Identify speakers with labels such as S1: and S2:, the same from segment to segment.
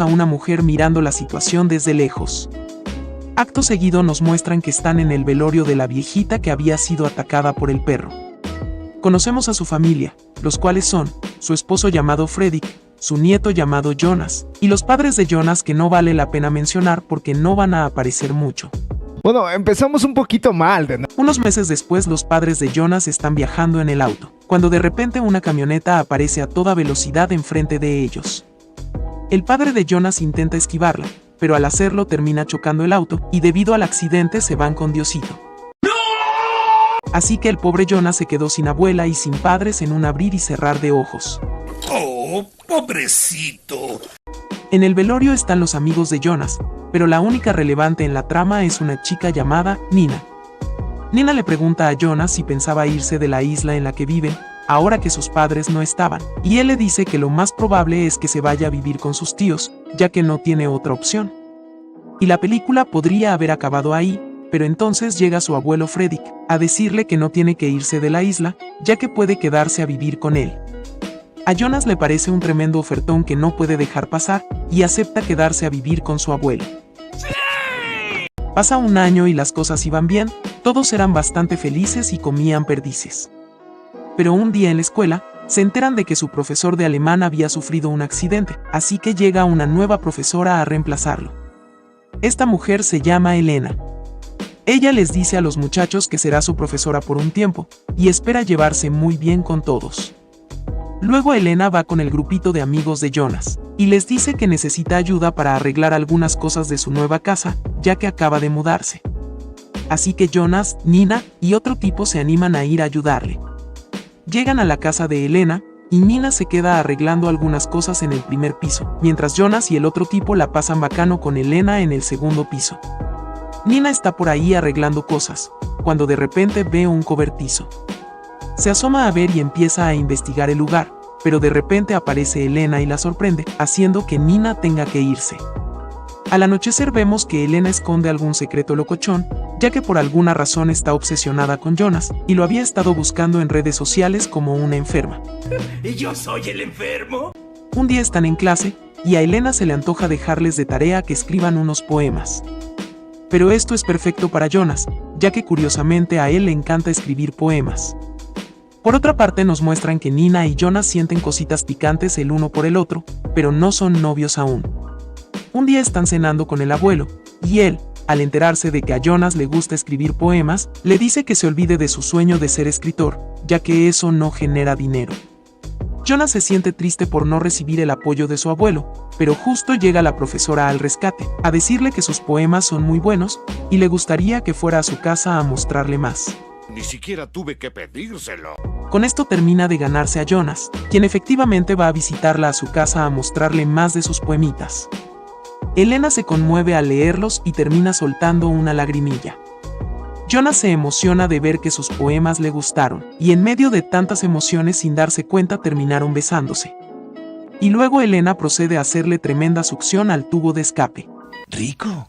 S1: a una mujer mirando la situación desde lejos. Acto seguido nos muestran que están en el velorio de la viejita que había sido atacada por el perro. Conocemos a su familia, los cuales son su esposo llamado Fredrik, su nieto llamado Jonas, y los padres de Jonas que no vale la pena mencionar porque no van a aparecer mucho.
S2: Bueno, empezamos un poquito mal, ¿no?
S1: Unos meses después los padres de Jonas están viajando en el auto, cuando de repente una camioneta aparece a toda velocidad enfrente de ellos. El padre de Jonas intenta esquivarla, pero al hacerlo termina chocando el auto y debido al accidente se van con Diosito. Así que el pobre Jonas se quedó sin abuela y sin padres en un abrir y cerrar de ojos.
S3: ¡Oh, pobrecito!
S1: En el velorio están los amigos de Jonas, pero la única relevante en la trama es una chica llamada Nina. Nina le pregunta a Jonas si pensaba irse de la isla en la que viven, ahora que sus padres no estaban, y él le dice que lo más probable es que se vaya a vivir con sus tíos, ya que no tiene otra opción. Y la película podría haber acabado ahí, pero entonces llega su abuelo Fredrik a decirle que no tiene que irse de la isla, ya que puede quedarse a vivir con él. A Jonas le parece un tremendo ofertón que no puede dejar pasar, y acepta quedarse a vivir con su abuelo. Pasa un año y las cosas iban bien, todos eran bastante felices y comían perdices. Pero un día en la escuela, se enteran de que su profesor de alemán había sufrido un accidente, así que llega una nueva profesora a reemplazarlo. Esta mujer se llama Elena. Ella les dice a los muchachos que será su profesora por un tiempo, y espera llevarse muy bien con todos. Luego Elena va con el grupito de amigos de Jonas, y les dice que necesita ayuda para arreglar algunas cosas de su nueva casa, ya que acaba de mudarse. Así que Jonas, Nina y otro tipo se animan a ir a ayudarle. Llegan a la casa de Elena, y Nina se queda arreglando algunas cosas en el primer piso, mientras Jonas y el otro tipo la pasan bacano con Elena en el segundo piso. Nina está por ahí arreglando cosas, cuando de repente ve un cobertizo. Se asoma a ver y empieza a investigar el lugar, pero de repente aparece Elena y la sorprende, haciendo que Nina tenga que irse. Al anochecer vemos que Elena esconde algún secreto locochón, ya que por alguna razón está obsesionada con Jonas, y lo había estado buscando en redes sociales como una enferma.
S3: ¿Y yo soy el enfermo?
S1: Un día están en clase, y a Elena se le antoja dejarles de tarea que escriban unos poemas. Pero esto es perfecto para Jonas, ya que curiosamente a él le encanta escribir poemas. Por otra parte nos muestran que Nina y Jonas sienten cositas picantes el uno por el otro, pero no son novios aún. Un día están cenando con el abuelo, y él, al enterarse de que a Jonas le gusta escribir poemas, le dice que se olvide de su sueño de ser escritor, ya que eso no genera dinero. Jonas se siente triste por no recibir el apoyo de su abuelo, pero justo llega la profesora al rescate, a decirle que sus poemas son muy buenos, y le gustaría que fuera a su casa a mostrarle más.
S3: Ni siquiera tuve que pedírselo.
S1: Con esto termina de ganarse a Jonas, quien efectivamente va a visitarla a su casa a mostrarle más de sus poemitas. Elena se conmueve al leerlos y termina soltando una lagrimilla. Jonas se emociona de ver que sus poemas le gustaron, y en medio de tantas emociones sin darse cuenta terminaron besándose. Y luego Elena procede a hacerle tremenda succión al tubo de escape.
S3: ¿Rico?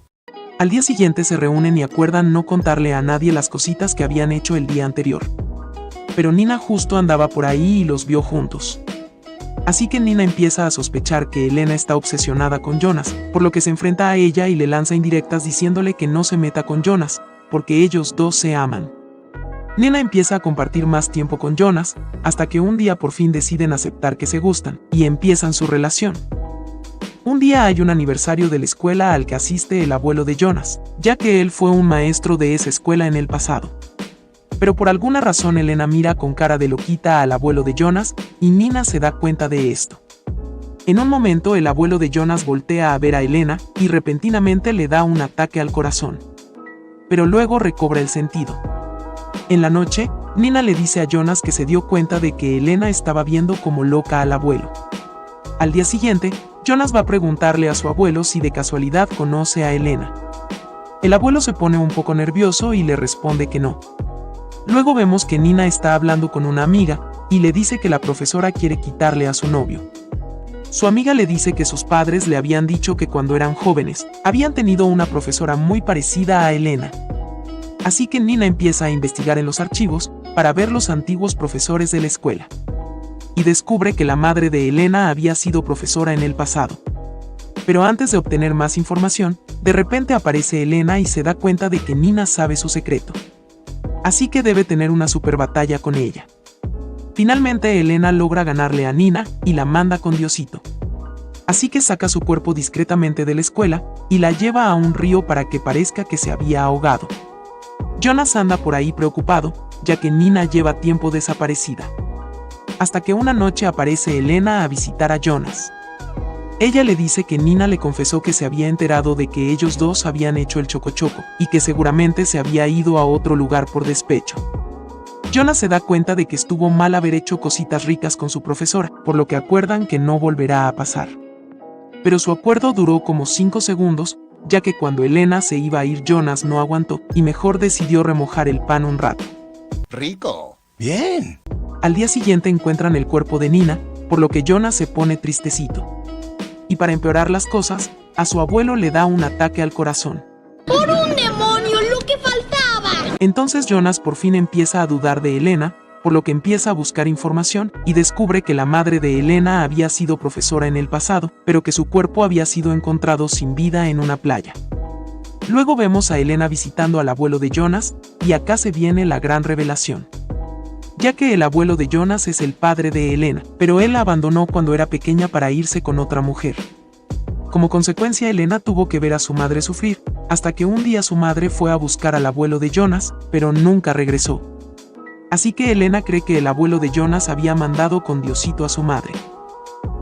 S1: Al día siguiente se reúnen y acuerdan no contarle a nadie las cositas que habían hecho el día anterior. Pero Nina justo andaba por ahí y los vio juntos. Así que Nina empieza a sospechar que Elena está obsesionada con Jonas, por lo que se enfrenta a ella y le lanza indirectas diciéndole que no se meta con Jonas, porque ellos dos se aman. Nina empieza a compartir más tiempo con Jonas, hasta que un día por fin deciden aceptar que se gustan, y empiezan su relación. Un día hay un aniversario de la escuela al que asiste el abuelo de Jonas, ya que él fue un maestro de esa escuela en el pasado. Pero por alguna razón Elena mira con cara de loquita al abuelo de Jonas, y Nina se da cuenta de esto. En un momento el abuelo de Jonas voltea a ver a Elena, y repentinamente le da un ataque al corazón. Pero luego recobra el sentido. En la noche, Nina le dice a Jonas que se dio cuenta de que Elena estaba viendo como loca al abuelo. Al día siguiente, Jonas va a preguntarle a su abuelo si de casualidad conoce a Elena. El abuelo se pone un poco nervioso y le responde que no. Luego vemos que Nina está hablando con una amiga, y le dice que la profesora quiere quitarle a su novio. Su amiga le dice que sus padres le habían dicho que cuando eran jóvenes, habían tenido una profesora muy parecida a Elena. Así que Nina empieza a investigar en los archivos, para ver los antiguos profesores de la escuela. Y descubre que la madre de Elena había sido profesora en el pasado. Pero antes de obtener más información, de repente aparece Elena y se da cuenta de que Nina sabe su secreto. Así que debe tener una super batalla con ella. Finalmente Elena logra ganarle a Nina y la manda con Diosito. Así que saca su cuerpo discretamente de la escuela y la lleva a un río para que parezca que se había ahogado. Jonas anda por ahí preocupado, ya que Nina lleva tiempo desaparecida. Hasta que una noche aparece Elena a visitar a Jonas. Ella le dice que Nina le confesó que se había enterado de que ellos dos habían hecho el chocochoco y que seguramente se había ido a otro lugar por despecho. Jonas se da cuenta de que estuvo mal haber hecho cositas ricas con su profesora, por lo que acuerdan que no volverá a pasar. Pero su acuerdo duró como 5 segundos, ya que cuando Elena se iba a ir Jonas no aguantó y mejor decidió remojar el pan un rato.
S3: Rico. Bien.
S1: Al día siguiente encuentran el cuerpo de Nina, por lo que Jonas se pone tristecito. Y para empeorar las cosas, a su abuelo le da un ataque al corazón.
S4: ¡Por un demonio, lo que faltaba!
S1: Entonces Jonas por fin empieza a dudar de Elena, por lo que empieza a buscar información y descubre que la madre de Elena había sido profesora en el pasado, pero que su cuerpo había sido encontrado sin vida en una playa. Luego vemos a Elena visitando al abuelo de Jonas, y acá se viene la gran revelación. Ya que el abuelo de Jonas es el padre de Elena, pero él la abandonó cuando era pequeña para irse con otra mujer. Como consecuencia, Elena tuvo que ver a su madre sufrir, hasta que un día su madre fue a buscar al abuelo de Jonas, pero nunca regresó. Así que Elena cree que el abuelo de Jonas había mandado con Diosito a su madre.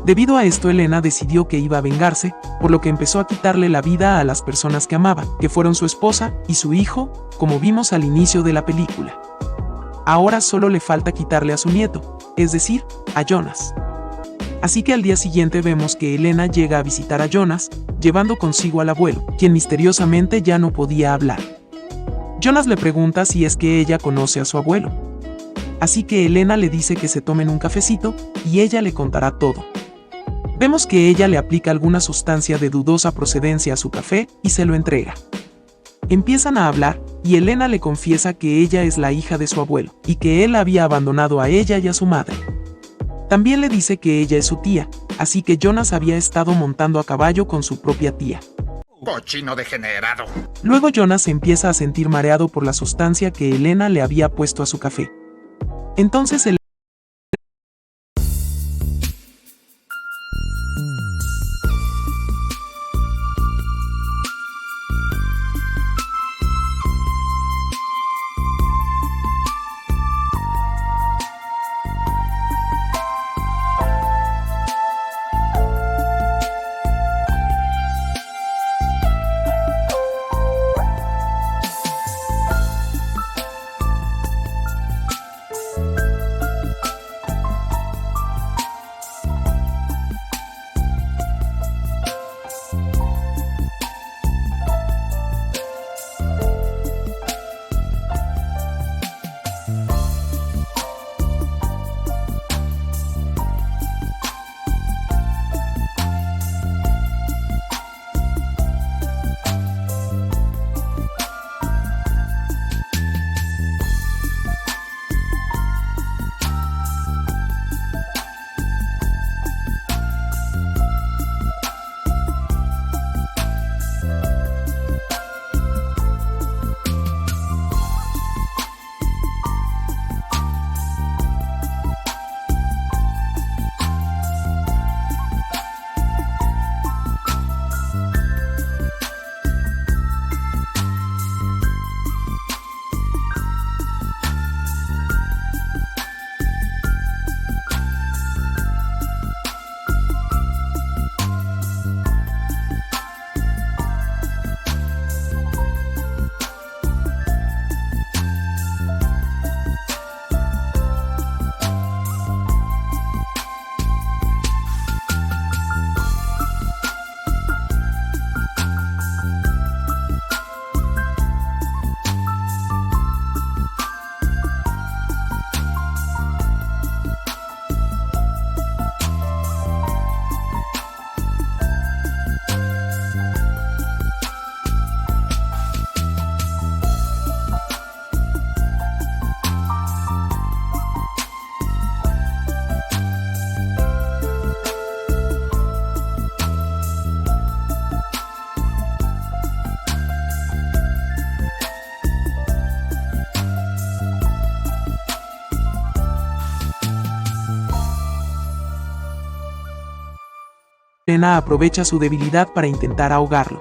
S1: Debido a esto, Elena decidió que iba a vengarse, por lo que empezó a quitarle la vida a las personas que amaba, que fueron su esposa y su hijo, como vimos al inicio de la película. Ahora solo le falta quitarle a su nieto, es decir, a Jonas. Así que al día siguiente vemos que Elena llega a visitar a Jonas, llevando consigo al abuelo, quien misteriosamente ya no podía hablar. Jonas le pregunta si es que ella conoce a su abuelo. Así que Elena le dice que se tomen un cafecito, y ella le contará todo. Vemos que ella le aplica alguna sustancia de dudosa procedencia a su café y se lo entrega. Empiezan a hablar, y Elena le confiesa que ella es la hija de su abuelo, y que él había abandonado a ella y a su madre. También le dice que ella es su tía, así que Jonas había estado montando a caballo con su propia tía.
S3: Cochino degenerado.
S1: Luego Jonas se empieza a sentir mareado por la sustancia que Elena le había puesto a su café. Entonces él Elena aprovecha su debilidad para intentar ahogarlo.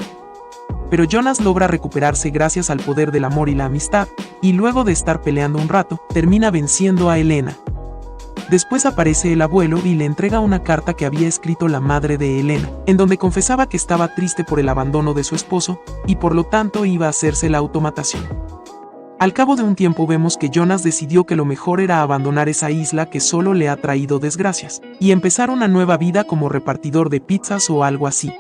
S1: Pero Jonas logra recuperarse gracias al poder del amor y la amistad, y luego de estar peleando un rato, termina venciendo a Elena. Después aparece el abuelo y le entrega una carta que había escrito la madre de Elena, en donde confesaba que estaba triste por el abandono de su esposo, y por lo tanto iba a hacerse la automatación. Al cabo de un tiempo vemos que Jonas decidió que lo mejor era abandonar esa isla que solo le ha traído desgracias, y empezar una nueva vida como repartidor de pizzas o algo así.